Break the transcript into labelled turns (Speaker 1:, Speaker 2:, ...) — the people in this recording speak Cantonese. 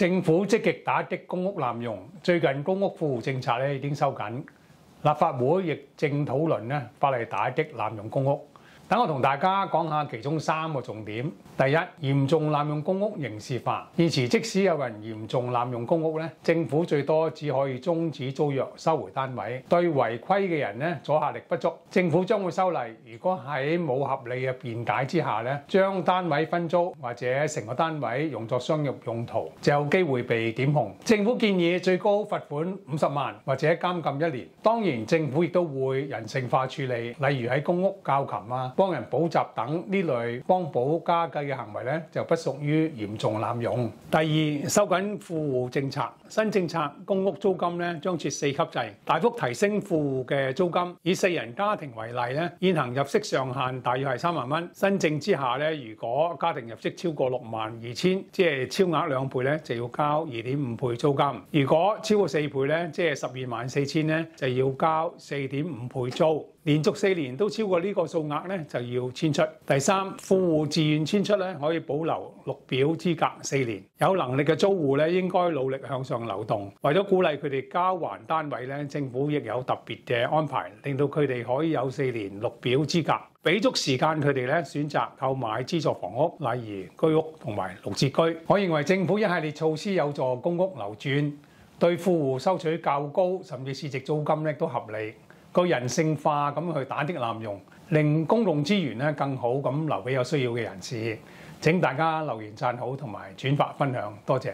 Speaker 1: 政府積極打擊公屋濫用，最近公屋富戶政策已經收緊，立法會亦正討論法例打擊濫用公屋。等我同大家講下其中3個重點。第一，嚴重濫用公屋刑事化。現時即使有人嚴重濫用公屋，政府最多只可以終止租約、收回單位，對違規嘅人阻嚇力不足。政府將會修例，如果喺冇合理嘅辯解之下將單位分租或者成個單位用作商業用途，就有機會被檢控。政府建議最高罰款50萬或者監禁1年。當然，政府亦都會人性化處理，例如喺公屋教琴幫人補習等呢類幫補家計嘅行為就不屬於嚴重濫用。第二，收緊富戶政策。新政策公屋租金將設4級制，大幅提升富戶嘅租金。以4人家庭為例現行入息上限大約係3萬蚊。新政之下如果家庭入息超過62000，即係超額2倍就要交2.5倍租金。如果超過4倍即係124000就要交4.5倍租。連續4年都超過呢個數額就要遷出。第三，富戶自願遷出可以保留綠表資格4年。有能力嘅租戶應該努力向上流動。為咗鼓勵佢哋交還單位政府亦有特別嘅安排，令到佢哋可以有4年綠表資格，俾足時間佢哋選擇購買資助房屋，例如居屋同埋綠置居。我認為政府一系列措施有助公屋流轉，對富戶收取較高甚至市值租金都合理。個人性化咁去打擊濫用，令公共資源更好咁留俾有需要嘅人士。請大家留言讚好同埋轉發分享，多謝。